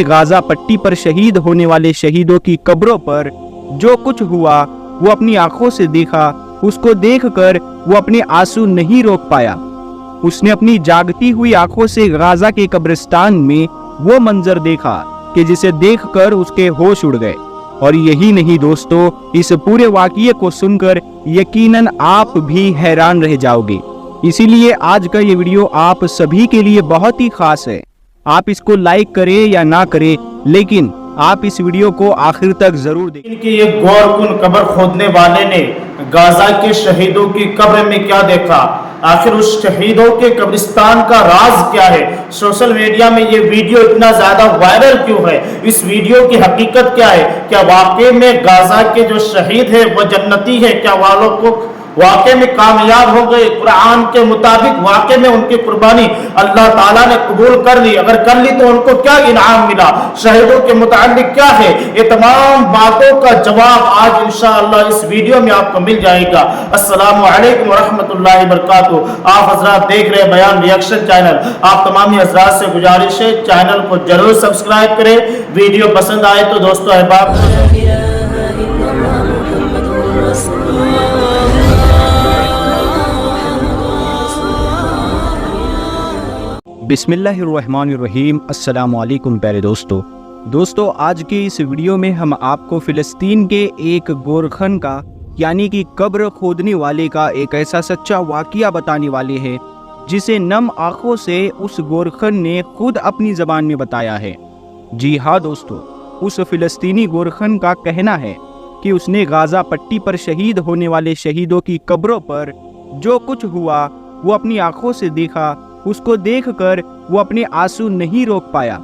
Gaza पट्टी पर शहीद होने वाले शहीदों की कब्रों पर जो कुछ हुआ वो अपनी आंखों से देखा। उसको देखकर वो अपने आंसू नहीं रोक पाया। उसने अपनी जागती हुई आंखों से गाजा के कब्रिस्तान में वो मंजर देखा कि जिसे देखकर उसके होश उड़ गए। और यही नहीं दोस्तों, इस पूरे वाक़ये को सुनकर यकीनन आप भी हैरान रह जाओगे। इसीलिए आज का ये वीडियो आप सभी के लिए बहुत ही खास है। आप इसको लाइक करें या ना करें, लेकिन आप इस वीडियो को आखिर तक जरूर देखें। इनकी ये गौरकुन कब्र खोदने वाले ने गाजा के शहीदों की कब्र में क्या देखा, आखिर उस शहीदों के कब्रिस्तान का राज क्या है, सोशल मीडिया में ये वीडियो इतना ज्यादा वायरल क्यों है, इस वीडियो की हकीकत क्या है, क्या वाकई में गाजा के जो शहीद है वो जन्नती है, क्या वालों को वाकई में कामयाब हो गए, कुरान के मुताबिक वाकई में उनकी कुर्बानी अल्लाह ताला ने कबूल कर ली, अगर कर ली तो उनको क्या इनाम मिला, शहीदों के मुताबिक क्या है, ये तमाम बातों का जवाब आज इंशाअल्लाह इस वीडियो में आपको मिल जाएगा। अस्सलामु अलैकुम वरहमतुल्लाहि वबरकातुहू। आप हजरात देख रहे हैं बयान रिएक्शन चैनल। आप तमाम हजरात से गुजारिश है चैनल को जरूर सब्सक्राइब करें। वीडियो पसंद आए तो दोस्तों अहबाब बिस्मिल्लाहिर्रहमानिर्रहीम। अस्सलामु अलैकुम प्यारे दोस्तों, आज के इस वीडियो में हम आपको फ़िलिस्तीन के एक गोरखन का यानी कि कब्र खोदने वाले का एक ऐसा सच्चा वाक़या बताने वाले हैं जिसे नम आँखों से उस गोरखन ने खुद अपनी ज़बान में बताया है। जी हाँ दोस्तों, उस फ़िलिस्तीनी गोरखन का कहना है कि उसने गाज़ा पट्टी पर शहीद होने वाले शहीदों की कब्रों पर जो कुछ हुआ वो अपनी आँखों से देखा। उसको देखकर वो अपने आंसू नहीं रोक पाया।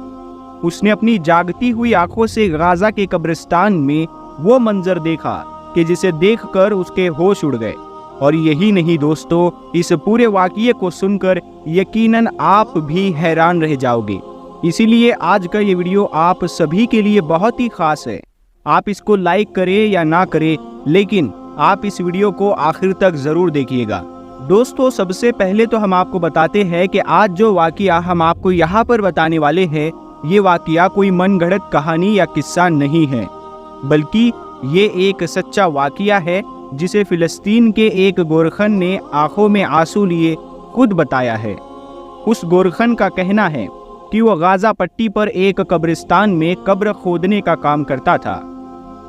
उसने अपनी जागती हुई आंखों से गाजा के कब्रिस्तान में वो मंजर देखा कि जिसे देखकर उसके होश उड़ गए। और यही नहीं दोस्तों, इस पूरे वाक़ये को सुनकर यकीनन आप भी हैरान रह जाओगे। इसीलिए आज का ये वीडियो आप सभी के लिए बहुत ही खास है। आप इसको लाइक करें या ना करें, लेकिन आप इस वीडियो को आखिर तक ज़रूर देखिएगा। दोस्तों, सबसे पहले तो हम आपको बताते हैं कि आज जो वाक़या हम आपको यहाँ पर बताने वाले हैं, ये वाक़या कोई मनगढ़ंत कहानी या किस्सा नहीं है, बल्कि ये एक सच्चा वाक़या है जिसे फ़िलिस्तीन के एक गोरखन ने आंखों में आंसू लिए खुद बताया है। उस गोरखन का कहना है कि वो गाज़ा पट्टी पर एक कब्रिस्तान में कब्र खोदने का काम करता था।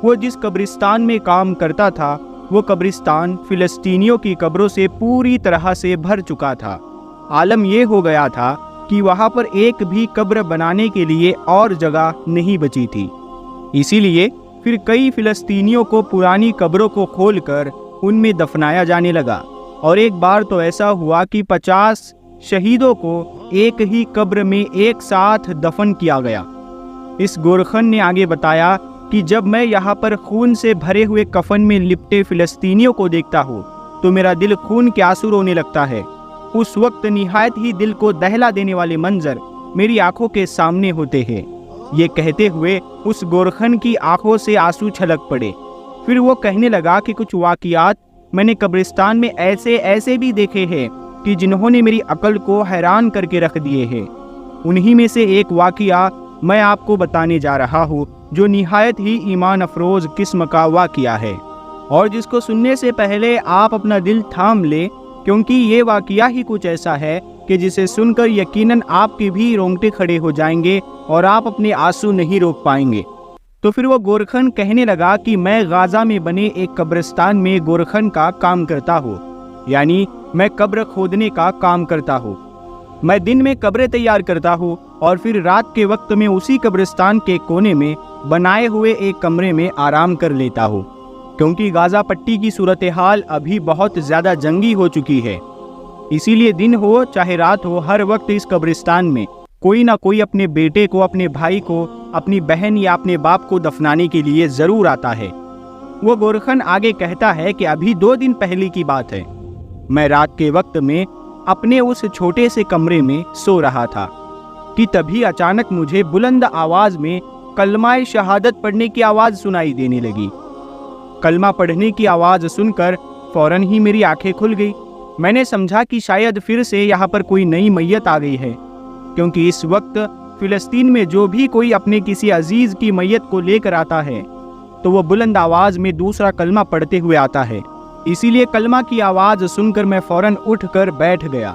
वो जिस कब्रिस्तान में काम करता था वो कब्रिस्तान फ़िलिस्तीनियों की कब्रों से पूरी तरह से भर चुका था। आलम यह हो गया था कि वहाँ पर एक भी कब्र बनाने के लिए और जगह नहीं बची थी। इसीलिए फिर कई फ़िलिस्तीनियों को पुरानी कब्रों को खोलकर उनमें दफनाया जाने लगा। और एक बार तो ऐसा हुआ कि 50 शहीदों को एक ही कब्र में एक साथ दफन किया गया। इस गोरखन ने आगे बताया कि जब मैं यहाँ पर खून से भरे हुए कफन में लिपटे फ़िलिस्तीनियों को देखता हूँ तो मेरा दिल खून के आंसू रोने लगता है। उस वक्त निहायत ही दिल को दहला देने वाले मंजर मेरी आंखों के सामने होते हैं। ये कहते हुए उस गोरखन की आंखों से आंसू छलक पड़े। फिर वो कहने लगा कि कुछ वाक़यात मैंने कब्रिस्तान में ऐसे भी देखे हैं कि जिन्होंने मेरी अकल को हैरान करके रख दिए हैं। उन्हीं में से एक वाक़या मैं आपको बताने जा रहा हूँ जो निहायत ही ईमान अफरोज़ किस्म का वाक़या है, और जिसको सुनने से पहले आप अपना दिल थाम लें, क्योंकि ये वाक़या ही कुछ ऐसा है कि जिसे सुनकर यकीनन आपके भी रोंगटे खड़े हो जाएंगे और आप अपने आंसू नहीं रोक पाएंगे। तो फिर वो गोरखन कहने लगा कि मैं गाज़ा में बने एक कब्रिस्तान में गोरखन का काम करता हूँ, यानी मैं कब्र खोदने का काम करता हूँ। मैं दिन में कब्रें तैयार करता हूँ और फिर रात के वक्त में उसी कब्रिस्तान के कोने में बनाए हुए एक कमरे में आराम कर लेता हूँ, क्योंकि गाज़ा पट्टी की सूरत हाल अभी बहुत ज़्यादा जंगी हो चुकी है। इसीलिए दिन हो चाहे रात हो, हर वक्त इस कब्रिस्तान में कोई ना कोई अपने बेटे को, अपने भाई को, अपनी बहन या अपने बाप को दफनाने के लिए ज़रूर आता है। वो गोरखन आगे कहता है कि अभी 2 दिन पहले की बात है, मैं रात के वक्त में अपने उस छोटे से कमरे में सो रहा था कि तभी अचानक मुझे बुलंद आवाज़ में कलमाए शहादत पढ़ने की आवाज़ सुनाई देने लगी। कलमा पढ़ने की आवाज़ सुनकर फ़ौरन ही मेरी आंखें खुल गई। मैंने समझा कि शायद फिर से यहाँ पर कोई नई मैयत आ गई है, क्योंकि इस वक्त فلسطین میں جو بھی کوئی اپنے کسی عزیز کی میت کو لے کر آتا ہے تو وہ بلند آواز میں دوسرا کلمہ پڑھتے ہوئے آتا ہے۔ اسی لیے کلمہ کی آواز سن کر میں فوراً اٹھ کر بیٹھ گیا۔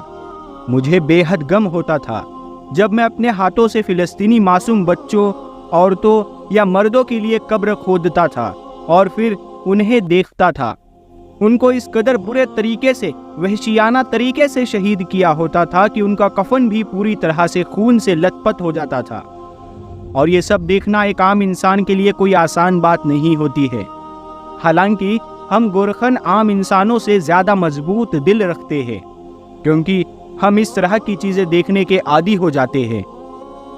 مجھے بے حد غم ہوتا تھا جب میں اپنے ہاتھوں سے فلسطینی معصوم بچوں، عورتوں یا مردوں کے لیے قبر کھودتا تھا اور پھر انہیں دیکھتا تھا۔ ان کو اس قدر برے طریقے سے، وحشیانہ طریقے سے شہید کیا ہوتا تھا کہ ان کا کفن بھی پوری طرح سے خون سے لت پت ہو جاتا تھا۔ اور یہ سب دیکھنا ایک عام انسان کے لیے کوئی آسان بات نہیں ہوتی ہے۔ حالانکہ ہم گورکھن عام انسانوں سے زیادہ مضبوط دل رکھتے ہیں، کیونکہ ہم اس طرح کی چیزیں دیکھنے کے عادی ہو جاتے ہیں۔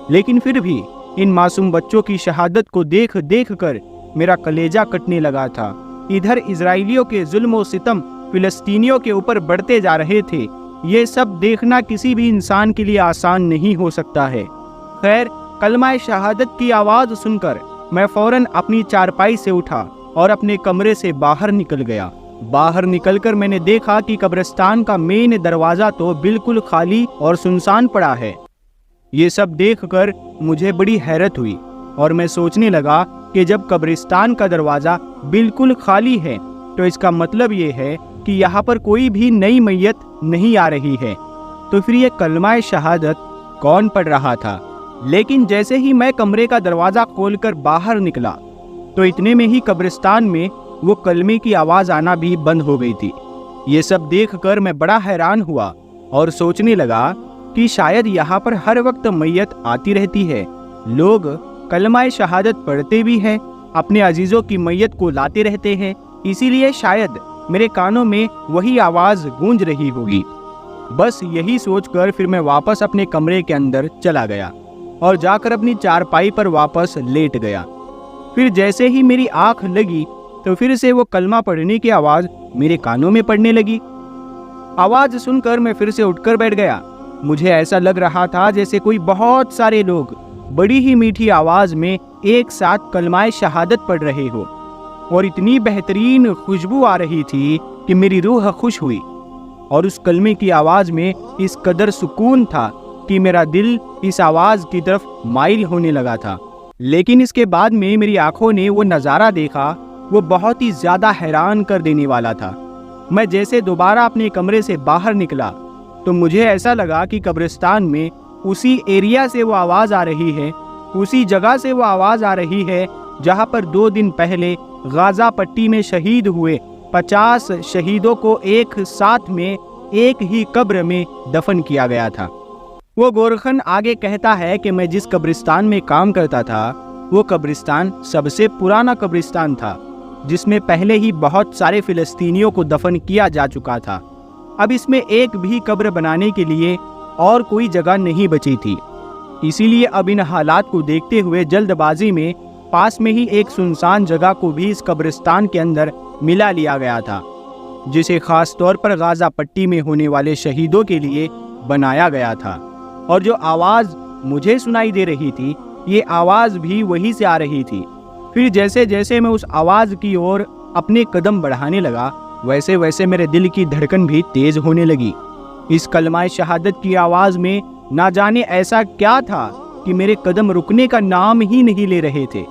لیکن پھر بھی ان معصوم بچوں کی شہادت کو دیکھ دیکھ کر میرا کلیجہ کٹنے لگا تھا۔ ادھر اسرائیلیوں کے ظلم و ستم فلسطینیوں کے اوپر بڑھتے جا رہے تھے۔ یہ سب دیکھنا کسی بھی انسان کے لیے آسان نہیں ہو سکتا ہے۔ خیر، کلمہ شہادت کی آواز سن کر میں فوراً اپنی چارپائی سے اٹھا اور اپنے کمرے سے باہر نکل گیا۔ باہر نکل کر میں نے دیکھا کہ قبرستان کا مین دروازہ تو بالکل خالی اور سنسان پڑا ہے۔ یہ سب دیکھ کر مجھے بڑی حیرت ہوئی اور میں سوچنے لگا کہ جب قبرستان کا دروازہ بالکل خالی ہے تو اس کا مطلب یہ ہے کہ یہاں پر کوئی بھی نئی میت نہیں آ رہی ہے، تو پھر یہ کلمہ شہادت کون پڑھ رہا تھا؟ لیکن جیسے ہی میں کمرے کا دروازہ کھول کر باہر نکلا تو اتنے میں ہی قبرستان میں وہ کلمے کی آواز آنا بھی بند ہو گئی تھی۔ یہ سب دیکھ کر میں بڑا حیران ہوا اور سوچنے لگا کہ شاید یہاں پر ہر وقت میت آتی رہتی ہے، لوگ کلمہ شہادت پڑھتے بھی ہیں، اپنے عزیزوں کی میت کو لاتے رہتے ہیں، اسی لیے شاید میرے کانوں میں وہی آواز گونج رہی ہوگی۔ بس یہی سوچ کر پھر میں واپس اپنے کمرے کے اندر چلا گیا اور جا کر اپنی چارپائی پر واپس لیٹ گیا۔ پھر جیسے ہی میری آنکھ لگی تو پھر سے وہ کلمہ پڑھنے کی آواز میرے کانوں میں پڑنے لگی۔ آواز سن کر میں پھر سے اٹھ کر بیٹھ گیا۔ مجھے ایسا لگ رہا تھا جیسے کوئی بہت سارے لوگ بڑی ہی میٹھی آواز میں ایک ساتھ کلمہ شہادت پڑھ رہے ہو، اور اتنی بہترین خوشبو آ رہی تھی کہ میری روح خوش ہوئی، اور اس کلمے کی آواز میں اس قدر سکون تھا کہ میرا دل اس آواز کی طرف مائل ہونے لگا تھا۔ لیکن اس کے بعد میں میری آنکھوں نے وہ نظارہ دیکھا، وہ بہت ہی زیادہ حیران کر دینے والا تھا۔ میں جیسے دوبارہ اپنے کمرے سے باہر نکلا تو مجھے ایسا لگا کہ قبرستان میں اسی ایریا سے وہ آواز آ رہی ہے، اسی جگہ سے وہ آواز آ رہی ہے جہاں پر 2 دن پہلے غازہ پٹی میں شہید ہوئے 50 شہیدوں کو ایک ساتھ میں ایک ہی قبر میں دفن کیا گیا تھا۔ وہ گورکھن آگے کہتا ہے کہ میں جس قبرستان میں کام کرتا تھا وہ قبرستان سب سے پرانا قبرستان تھا، جس میں پہلے ہی بہت سارے فلسطینیوں کو دفن کیا جا چکا تھا۔ اب اس میں ایک بھی قبر بنانے کے لیے اور کوئی جگہ نہیں بچی تھی۔ اسی لیے اب ان حالات کو دیکھتے ہوئے جلد بازی میں پاس میں ہی ایک سنسان جگہ کو بھی اس قبرستان کے اندر ملا لیا گیا تھا، جسے خاص طور پر غازہ پٹی میں ہونے والے شہیدوں کے لیے بنایا گیا تھا۔ اور جو آواز مجھے سنائی دے رہی تھی، یہ آواز بھی وہی سے آ رہی تھی۔ پھر جیسے جیسے میں اس آواز کی اور اپنے قدم بڑھانے لگا، ویسے ویسے میرے دل کی دھڑکن بھی تیز ہونے لگی۔ اس کلمہ شہادت کی آواز میں نہ جانے ایسا کیا تھا کہ میرے قدم رکنے کا نام ہی نہیں لے رہے تھے۔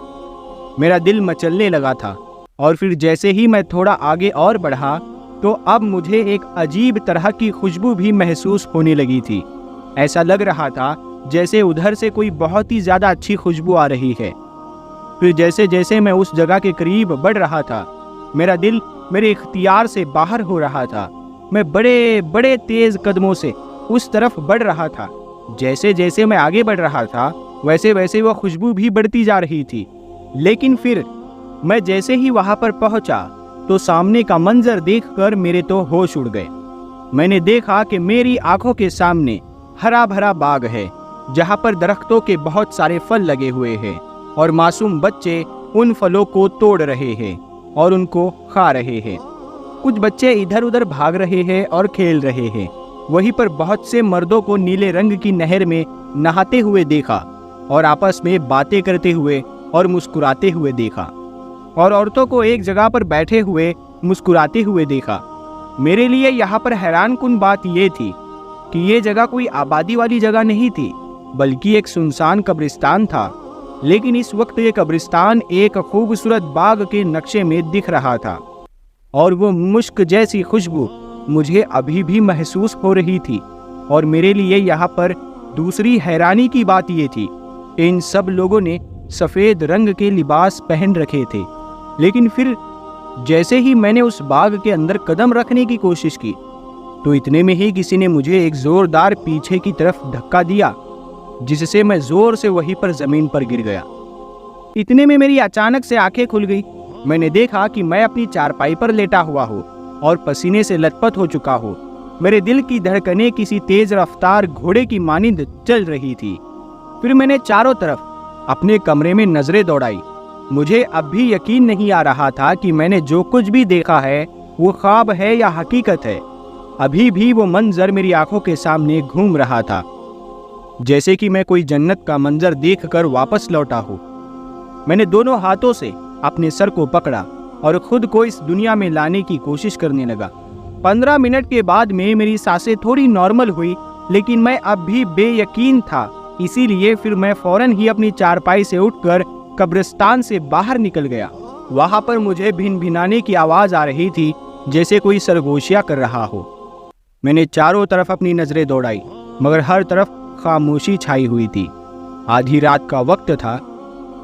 میرا دل مچلنے لگا تھا، اور پھر جیسے ہی میں تھوڑا آگے اور بڑھا تو اب مجھے ایک عجیب طرح کی خوشبو بھی محسوس ہونے لگی تھی۔ ایسا لگ رہا تھا جیسے ادھر سے کوئی بہت ہی زیادہ اچھی خوشبو آ رہی ہے۔ پھر جیسے جیسے میں اس جگہ کے قریب بڑھ رہا تھا، میرا دل میرے اختیار سے باہر ہو رہا تھا۔ میں بڑے بڑے تیز قدموں سے اس طرف بڑھ رہا تھا۔ جیسے جیسے میں آگے بڑھ رہا تھا ویسے ویسے وہ خوشبو بھی بڑھتی جا رہی تھی۔ لیکن پھر میں جیسے ہی وہاں پر پہنچا تو سامنے کا منظر دیکھ کر میرے تو ہوش اڑ گئے۔ میں نے دیکھا کہ میری آنکھوں کے سامنے ہرا بھرا باغ ہے، جہاں پر درختوں کے بہت سارے پھل لگے ہوئے ہیں، اور معصوم بچے ان پھلوں کو توڑ رہے ہیں اور ان کو کھا رہے ہیں۔ کچھ بچے ادھر ادھر بھاگ رہے ہیں اور کھیل رہے ہیں۔ وہیں پر بہت سے مردوں کو نیلے رنگ کی نہر میں نہاتے ہوئے دیکھا، اور آپس میں باتیں کرتے ہوئے اور مسکراتے ہوئے دیکھا، اور عورتوں کو ایک جگہ پر بیٹھے ہوئے مسکراتے ہوئے دیکھا۔ میرے لیے یہاں پر حیران کن بات یہ تھی کہ یہ جگہ کوئی آبادی والی جگہ نہیں تھی، बल्कि एक सुनसान कब्रिस्तान था। लेकिन इस वक्त ये कब्रिस्तान एक खूबसूरत बाग के नक्शे में दिख रहा था और वो मुश्क जैसी खुशबू मुझे अभी भी महसूस हो रही थी। और मेरे लिए यहाँ पर दूसरी हैरानी की बात ये थी, इन सब लोगों ने सफ़ेद रंग के लिबास पहन रखे थे, लेकिन फिर जैसे ही मैंने उस बाग के अंदर कदम रखने की कोशिश की तो इतने में ही किसी ने मुझे एक ज़ोरदार पीछे की तरफ धक्का दिया, जिससे मैं ज़ोर से वहीं पर ज़मीन पर गिर गया। इतने में मेरी अचानक से आंखें खुल गई। मैंने देखा कि मैं अपनी चारपाई पर लेटा हुआ हूँ और पसीने से लथपथ हो चुका हूँ। मेरे दिल की धड़कनें किसी तेज रफ्तार घोड़े की मानिंद चल रही थी। फिर मैंने चारों तरफ अपने कमरे में नजरें दौड़ाई। मुझे अब भी यकीन नहीं आ रहा था कि मैंने जो कुछ भी देखा है वो ख्वाब है या हकीकत है। अभी भी वो मंजर मेरी आंखों के सामने घूम रहा था, जैसे कि मैं कोई जन्नत का मंजर देखकर वापस लौटा हूँ। मैंने दोनों हाथों से अपने सर को पकड़ा और खुद को इस दुनिया में लाने की कोशिश करने लगा। 15 मिनट के बाद में मेरी सांसें थोड़ी नॉर्मल हुई, लेकिन मैं अब भी बेयकीन था। इसीलिए फिर मैं फौरन ही अपनी चारपाई से उठकर कब्रिस्तान से बाहर निकल गया। वहां पर मुझे भिनभिनाने की आवाज़ आ रही थी, जैसे कोई सरगोशिया कर रहा हो। मैंने चारों तरफ अपनी नजरें दौड़ाई, मगर हर तरफ खामोशी छाई हुई थी। आधी रात का वक्त था,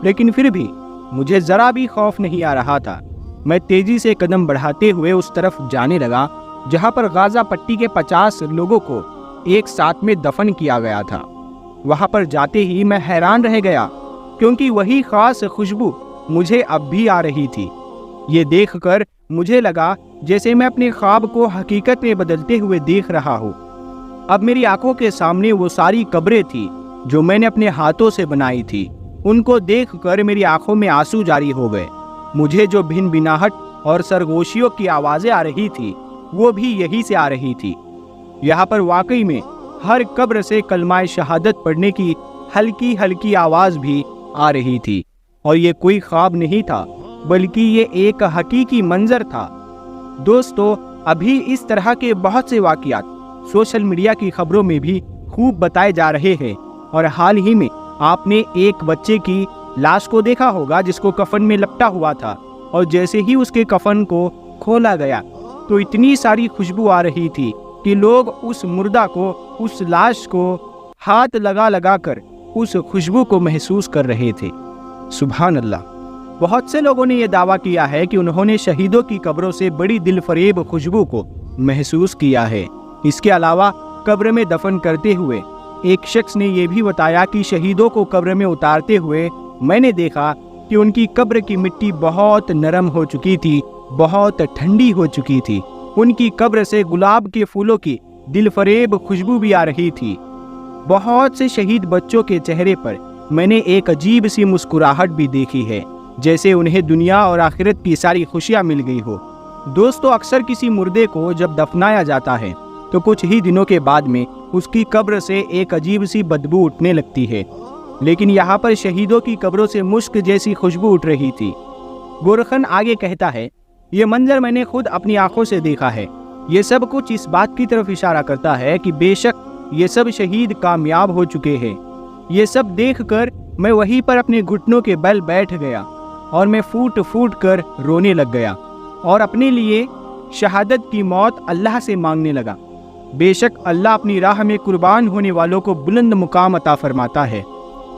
लेकिन फिर भी मुझे जरा भी खौफ नहीं आ रहा था। मैं तेजी से कदम बढ़ाते हुए उस तरफ जाने लगा जहां पर गाजा पट्टी के 50 लोगों को एक साथ में दफन किया गया था। वहां पर जाते ही मैं हैरान रह गया, क्योंकि वही खास खुशबू मुझे अब भी आ रही थी। ये देखकर मुझे लगा जैसे मैं अपने ख्वाब को हकीकत में बदलते हुए देख रहा हूँ। अब मेरी आंखों के सामने वो सारी कब्रें थी जो मैंने अपने हाथों से बनाई थी। उनको देखकर मेरी आंखों में आंसू जारी हो गए। मुझे जो भिनभिनाहट और सरगोशियों की आवाज़ें आ रही थी वो भी यहीं से आ रही थी। यहाँ पर वाकई में हर कब्र से कलमाए शहादत पढ़ने की हल्की हल्की आवाज़ भी आ रही थी। और ये कोई ख्वाब नहीं था, बल्कि ये एक हकीकी मंजर था। दोस्तों, अभी इस तरह के बहुत से वाक़ियात सोशल मीडिया की खबरों में भी खूब बताए जा रहे हैं। और हाल ही में आपने एक बच्चे की लाश को देखा होगा जिसको कफन में लपटा हुआ था, और जैसे ही उसके कफन को खोला गया तो इतनी सारी खुशबू आ रही थी कि लोग उस मुर्दा को, उस लाश को हाथ लगा लगा कर उस खुशबू को महसूस कर रहे थे। सुभान अल्लाह। बहुत से लोगों ने यह दावा किया है कि उन्होंने शहीदों की कब्रों से बड़ी दिलफरेब खुशबू को महसूस किया है। इसके अलावा कब्र में दफन करते हुए एक शख्स ने यह भी बताया कि शहीदों को कब्र में उतारते हुए मैंने देखा कि उनकी कब्र की मिट्टी बहुत नरम हो चुकी थी, बहुत ठंडी हो चुकी थी। उनकी कब्र से गुलाब के फूलों की दिलफरेब खुशबू भी आ रही थी। बहुत से शहीद बच्चों के चेहरे पर मैंने एक अजीब सी मुस्कुराहट भी देखी है, जैसे उन्हें दुनिया और आखिरत की सारी खुशियां मिल गई हो। दोस्तों, अक्सर किसी मुर्दे को जब दफनाया जाता है तो कुछ ही दिनों के बाद में उसकी कब्र से एक अजीब सी बदबू उठने लगती है, लेकिन यहाँ पर शहीदों की कब्रों से मुश्क जैसी खुशबू उठ रही थी। गोरखन आगे कहता है, ये मंजर मैंने खुद अपनी आंखों से देखा है। ये सब कुछ इस बात की तरफ इशारा करता है कि बेशक ये सब शहीद कामयाब हो चुके हैं। ये सब देखकर मैं वहीं पर अपने घुटनों के बल बैठ गया और मैं फूट फूट कर रोने लग गया और अपने लिए शहादत की मौत अल्लाह से मांगने लगा। बेशक अल्लाह अपनी राह में कुर्बान होने वालों को बुलंद मुकाम अता फरमाता है।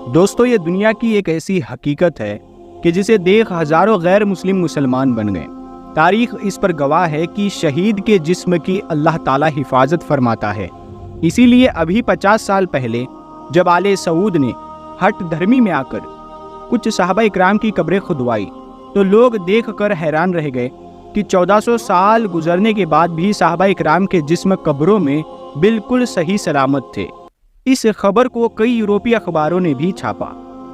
दोस्तों, ये दुनिया की एक ऐसी हकीकत है कि जिसे देख हजारों गैर मुस्लिम मुसलमान बन गए। तारीख इस पर गवाह है कि शहीद के जिस्म की अल्लाह ताला हिफाजत फरमाता है। इसीलिए अभी 50 साल पहले जब आले सऊद ने हट धर्मी में आकर कुछ सहाबा इकराम की कब्रें खुदवाई तो लोग देखकर हैरान रह गए कि 1400 साल गुजरने के बाद भी सहाबा इकराम के जिस्म कब्रों में बिल्कुल सही सलामत थे। इस खबर को कई यूरोपीय अखबारों ने भी छापा।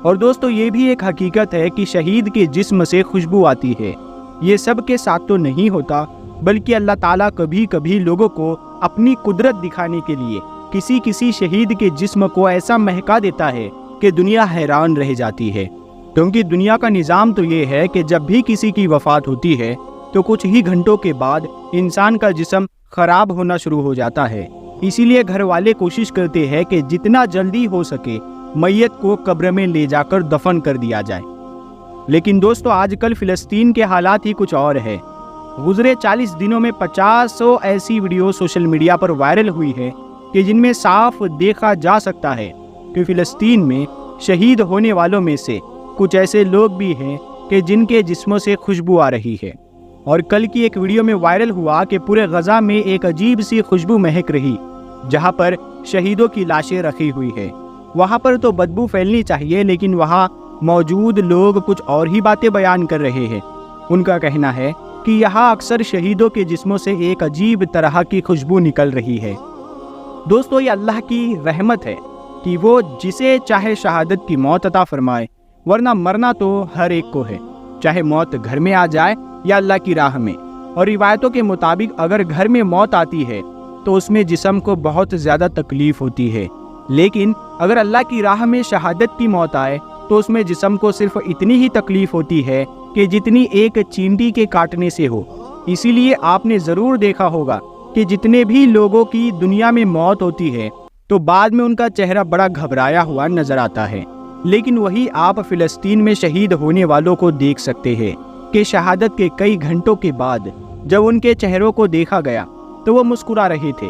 और दोस्तों, ये भी एक हकीकत है कि शहीद के जिस्म से खुशबू आती है। ये सब के साथ तो नहीं होता, बल्कि अल्लाह ताला कभी कभी लोगों को अपनी कुदरत दिखाने के लिए किसी किसी शहीद के जिस्म को ऐसा महका देता है कि दुनिया हैरान रह जाती है। क्योंकि दुनिया का निज़ाम तो ये है कि जब भी किसी की वफ़ात होती है तो कुछ ही घंटों के बाद इंसान का जिस्म खराब होना शुरू हो जाता है। इसीलिए घर वाले कोशिश करते हैं कि जितना जल्दी हो सके मैयत को कब्र में ले जाकर दफन कर दिया जाए। लेकिन दोस्तों आजकल फिलिस्तीन के हालात ही कुछ और है। गुजरे 40 दिनों में 50 ऐसी वीडियो सोशल मीडिया पर वायरल हुई है कि जिनमें साफ देखा जा सकता है कि फिलिस्तीन में शहीद होने वालों में से कुछ ऐसे लोग भी हैं कि जिनके जिस्मों से खुशबू आ रही है। और कल की एक वीडियो में वायरल हुआ कि पूरे गजा में एक अजीब सी खुशबू महक रही, जहां पर शहीदों की लाशें रखी हुई है। वहां पर तो बदबू फैलनी चाहिए, लेकिन वहां मौजूद लोग कुछ और ही बातें बयान कर रहे हैं। उनका कहना है कि यहाँ अक्सर शहीदों के जिस्मों से एक अजीब तरह की खुशबू निकल रही है। दोस्तों ये अल्लाह की रहमत है कि वो जिसे चाहे शहादत की मौत अता फरमाए, वरना मरना तो हर एक को है, चाहे मौत घर में आ जाए या अल्लाह की राह में। और रिवायतों के मुताबिक अगर घर में मौत आती है तो उसमें जिस्म को बहुत ज़्यादा तकलीफ होती है, लेकिन अगर अल्लाह की राह में शहादत की मौत आए तो उसमें जिस्म को सिर्फ इतनी ही तकलीफ होती है कि जितनी एक चींटी के काटने से हो। इसीलिए आपने ज़रूर देखा होगा कि जितने भी लोगों की दुनिया में मौत होती है तो बाद में उनका चेहरा बड़ा घबराया हुआ नजर आता है। लेकिन वही आप फिलिस्तीन में शहीद होने वालों को देख सकते हैं कि शहादत के कई घंटों के बाद जब उनके चेहरों को देखा गया तो वो मुस्कुरा रहे थे।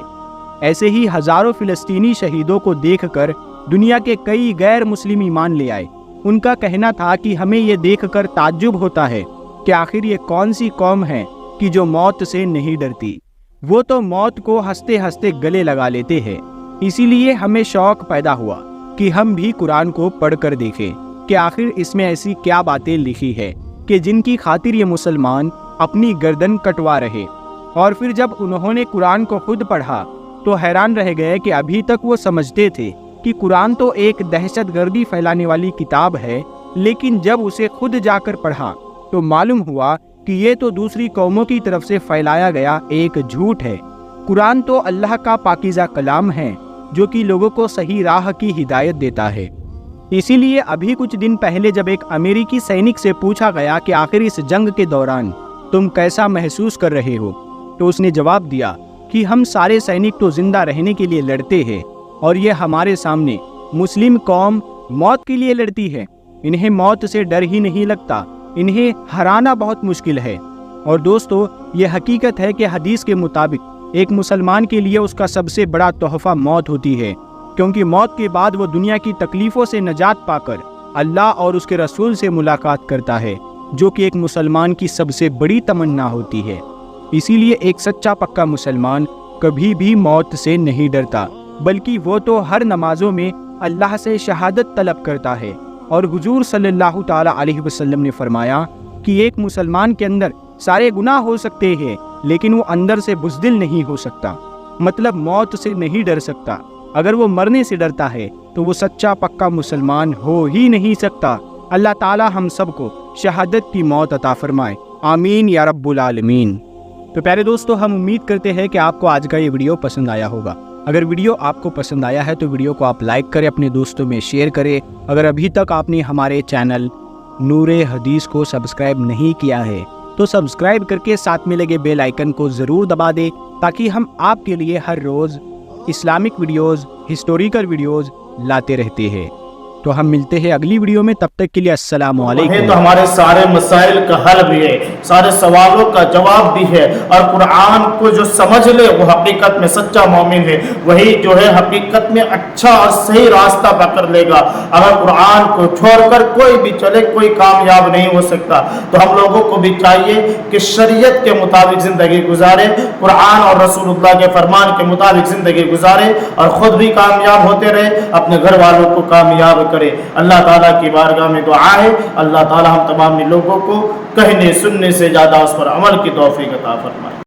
ऐसे ही हजारों फिलिस्तीनी शहीदों को देखकर दुनिया के कई गैर मुस्लिम ईमान ले आए। उनका कहना था कि हमें ये देखकर ताज्जुब होता है कि आखिर ये कौन सी कौम है कि जो मौत से नहीं डरती। वो तो मौत को हंसते हंसते गले लगा लेते हैं। इसीलिए हमें शौक पैदा हुआ कि हम भी कुरान को पढ़कर देखें कि आखिर इसमें ऐसी क्या बातें लिखी है कि जिनकी खातिर ये मुसलमान अपनी गर्दन कटवा रहे। और फिर जब उन्होंने कुरान को खुद पढ़ा तो हैरान रह गए कि अभी तक वो समझते थे कि कुरान तो एक दहशतगर्दी फैलाने वाली किताब है, लेकिन जब उसे खुद जाकर पढ़ा तो मालूम हुआ कि ये तो दूसरी कौमों की तरफ से फैलाया गया एक झूठ है। कुरान तो अल्लाह का पाकीज़ा कलाम है जो कि लोगों को सही राह की हिदायत देता है। इसीलिए अभी कुछ दिन पहले जब एक अमेरिकी सैनिक से पूछा गया कि आखिर इस जंग के दौरान तुम कैसा महसूस कर रहे हो, तो उसने जवाब दिया कि हम सारे सैनिक तो जिंदा रहने के लिए लड़ते हैं और ये हमारे सामने मुस्लिम कौम मौत के लिए लड़ती है। इन्हें मौत से डर ही नहीं लगता, इन्हें हराना बहुत मुश्किल है। और दोस्तों ये हकीकत है कि हदीस के मुताबिक एक मुसलमान के लिए उसका सबसे बड़ा तोहफा मौत होती है, क्योंकि मौत के बाद वो दुनिया की तकलीफ़ों से नजात पाकर अल्लाह और उसके रसूल से मुलाकात करता है, जो कि एक मुसलमान की सबसे बड़ी तमन्ना होती है। इसीलिए एक सच्चा पक्का मुसलमान कभी भी मौत से नहीं डरता, बल्कि वो तो हर नमाजों में अल्लाह से शहादत तलब करता है। और हुजूर सल्लल्लाहु ताला अलैहि वसल्लम ने फरमाया कि एक मुसलमान के अंदर सारे गुनाह हो सकते हैं, लेकिन वो अंदर से बुज़दिल नहीं हो सकता, मतलब मौत से नहीं डर सकता। अगर वो मरने से डरता है तो वो सच्चा पक्का मुसलमान हो ही नहीं सकता। अल्लाह ताला हम सबको शहादत की मौत अता फरमाए, आमीन या रब्बुल आलमीन। तो प्यारे दोस्तों, हम उम्मीद करते हैं कि आपको आज का ये वीडियो पसंद आया होगा। अगर वीडियो आपको पसंद आया है तो वीडियो को आप लाइक करें, अपने दोस्तों में शेयर करें। अगर अभी तक आपने हमारे चैनल नूरे हदीस को सब्सक्राइब नहीं किया है तो सब्सक्राइब करके साथ में लगे बेल आइकन को ज़रूर दबा दें, ताकि हम आपके लिए हर रोज़ इस्लामिक वीडियोज़, हिस्टोरिकल वीडियोज़ लाते रहते हैं। तो हम मिलते हैं अगली वीडियो में, तब तक के लिए अस्सलाम वालेकुम। तो हमारे सारे मसाइल का हल भी है, सारे सवालों का जवाब भी है। और कुरान को जो समझ ले वो हकीकत में सच्चा मोमिन है, वही जो है हकीकत में अच्छा और सही रास्ता पकड़ लेगा। अगर कुरान को छोड़कर कोई भी चले, कोई कामयाब नहीं हो सकता। तो हम लोगों को भी चाहिए कि शरीयत के मुताबिक ज़िंदगी गुजारे, कुरान और रसूलुल्लाह के फरमान के मुताबिक ज़िंदगी गुजारे और ख़ुद भी कामयाब होते रहे, अपने घर वालों को कामयाब करे। अल्लाह ताला की बारगाह में दुआ है, अल्लाह ताला हम तमाम लोगों को कहने सुनने से ज़्यादा उस पर अमल की तौफीक अता फरमाए।